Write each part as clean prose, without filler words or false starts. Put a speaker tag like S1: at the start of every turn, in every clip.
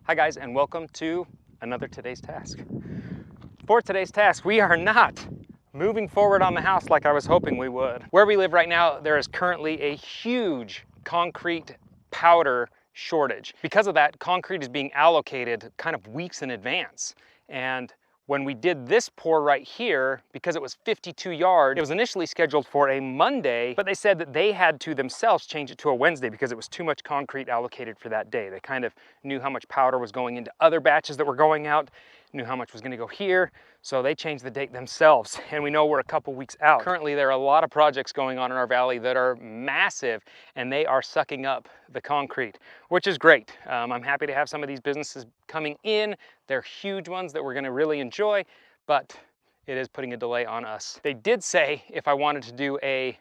S1: Hi guys, and welcome to another Today's Task. For today's task, we are not moving forward on the house like I was hoping we would. Where we live right now, there is currently a huge concrete powder shortage. Because of that, concrete is being allocated kind of weeks in advance. And when we did this pour right here, because it was 52 yards, it was initially scheduled for a Monday, but they said that they had to themselves change it to a Wednesday because it was too much concrete allocated for that day. They kind of knew how much powder was going into other batches that were going out, knew how much was gonna go here, so they changed the date themselves, and we know we're a couple weeks out. Currently, there are a lot of projects going on in our valley that are massive, and they are sucking up the concrete, which is great. I'm happy to have some of these businesses coming in. They're huge ones that we're gonna really enjoy, but it is putting a delay on us. They did say if I wanted to do a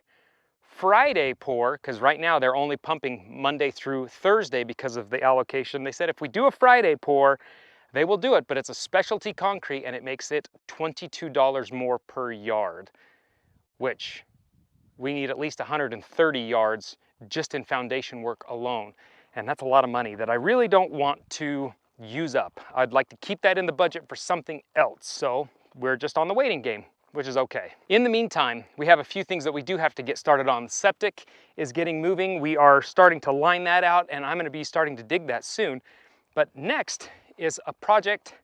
S1: Friday pour, because right now they're only pumping Monday through Thursday because of the allocation. They said if we do a Friday pour, they will do it, but it's a specialty concrete and it makes it $22 more per yard, which we need at least 130 yards just in foundation work alone. And that's a lot of money that I really don't want to use up. I'd like to keep that in the budget for something else. So we're just on the waiting game, which is okay. In the meantime, we have a few things that we do have to get started on. Septic is getting moving. We are starting to line that out, and I'm gonna be starting to dig that soon. But next is a project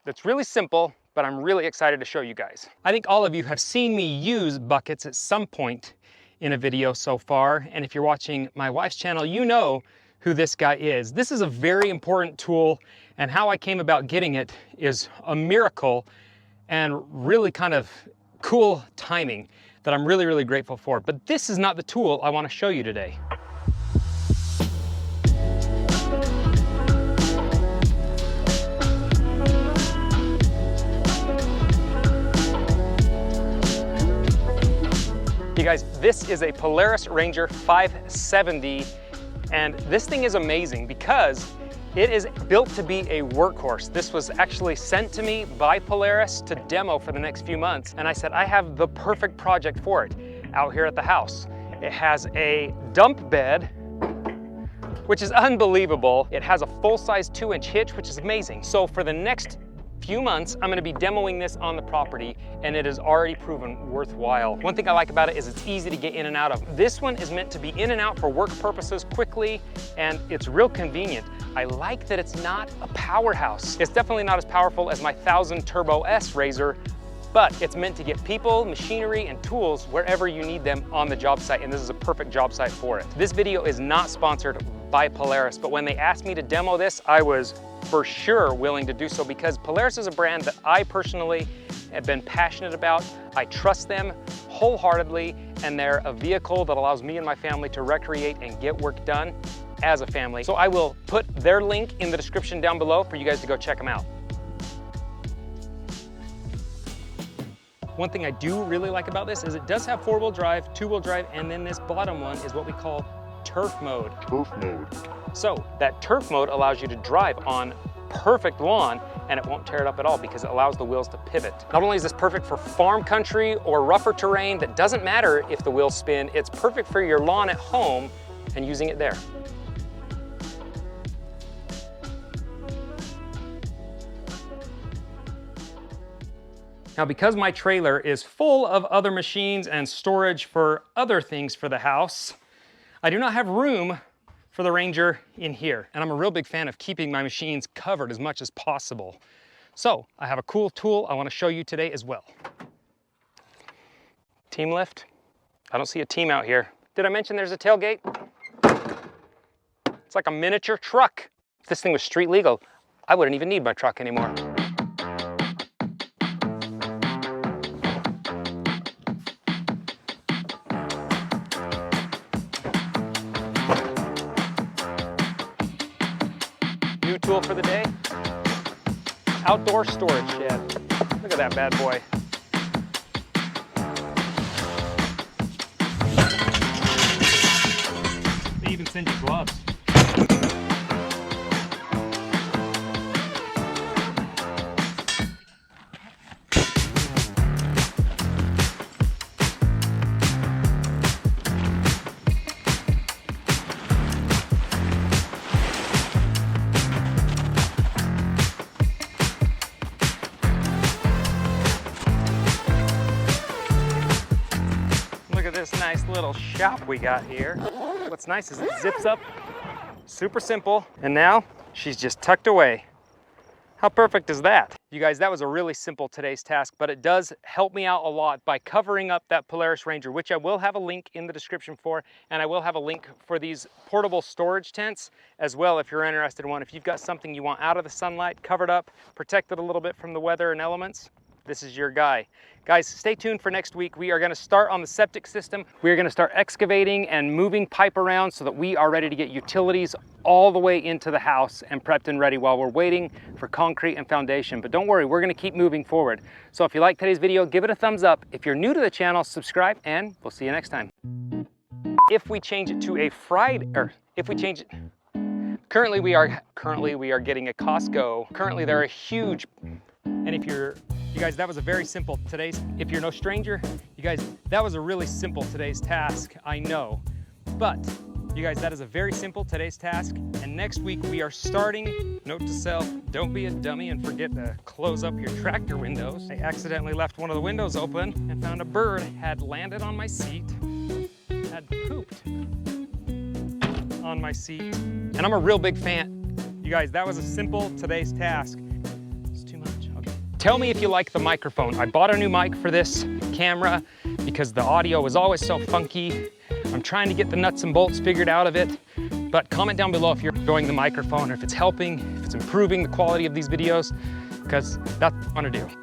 S1: that's really simple, but I'm really excited to show you guys. I think all of you have seen me use buckets at some point in a video so far, and if you're watching my wife's channel, you know who this guy is. This is a very important tool, and how I came about getting it is a miracle and really kind of cool timing that I'm really, really grateful for. But this is not the tool I want to show you today. You guys, this is a Polaris Ranger 570, and this thing is amazing because it is built to be a workhorse. This was actually sent to me by Polaris to demo for the next few months, and I said, I have the perfect project for it out here at the house. It has a dump bed, which is unbelievable. It has a full-size 2-inch hitch, which is amazing. So for the next few months, I'm gonna be demoing this on the property, and it has already proven worthwhile. One thing I like about it is it's easy to get in and out of. This one is meant to be in and out for work purposes quickly, and it's real convenient. I like that it's not a powerhouse. It's definitely not as powerful as my 1000 Turbo S razor, but it's meant to get people, machinery, and tools wherever you need them on the job site, and this is a perfect job site for it. This video is not sponsored by Polaris, but when they asked me to demo this, I was for sure willing to do so because Polaris is a brand that I personally have been passionate about. I trust them wholeheartedly, and they're a vehicle that allows me and my family to recreate and get work done as a family. So I will put their link in the description down below for you guys to go check them out. One thing I do really like about this is it does have 4-wheel drive, 2-wheel drive, and then this bottom one is what we call turf mode.
S2: Turf mode.
S1: So that turf mode allows you to drive on perfect lawn and it won't tear it up at all because it allows the wheels to pivot. Not only is this perfect for farm country or rougher terrain that doesn't matter if the wheels spin, it's perfect for your lawn at home and using it there. Now, because my trailer is full of other machines and storage for other things for the house, I do not have room for the Ranger in here. And I'm a real big fan of keeping my machines covered as much as possible. So I have a cool tool I want to show you today as well. Team lift. I don't see a team out here. Did I mention there's a tailgate? It's like a miniature truck. If this thing was street legal, I wouldn't even need my truck anymore. New tool for the day, outdoor storage shed. Look at that bad boy. They even send you gloves. little shop we got here. What's nice is it zips up, super simple, and now she's just tucked away. How perfect is that? You guys, that was a really simple today's task, but it does help me out a lot by covering up that Polaris Ranger, which I will have a link in the description for, and I will have a link for these portable storage tents as well if you're interested in one. If you've got something you want out of the sunlight, covered up, protected a little bit from the weather and elements, this is your guy. Guys, stay tuned for next week. We are gonna start on the septic system. We are gonna start excavating and moving pipe around so that we are ready to get utilities all the way into the house and prepped and ready while we're waiting for concrete and foundation. But don't worry, we're gonna keep moving forward. So if you like today's video, give it a thumbs up. If you're new to the channel, subscribe, and we'll see you next time. If we change it to a currently we are getting a Costco. Currently they're a huge, and you guys, that was a very simple if you're no stranger, you guys, that was a really simple today's task, I know. But you guys, that is a very simple today's task. And next week we are starting, note to self, don't be a dummy and forget to close up your tractor windows. I accidentally left one of the windows open and found a bird had landed on my seat, had pooped on my seat. And I'm a real big fan. You guys, that was a simple today's task. Tell me if you like the microphone. I bought a new mic for this camera because the audio was always so funky. I'm trying to get the nuts and bolts figured out of it, but comment down below if you're enjoying the microphone or if it's helping, if it's improving the quality of these videos, because that's what I want to do.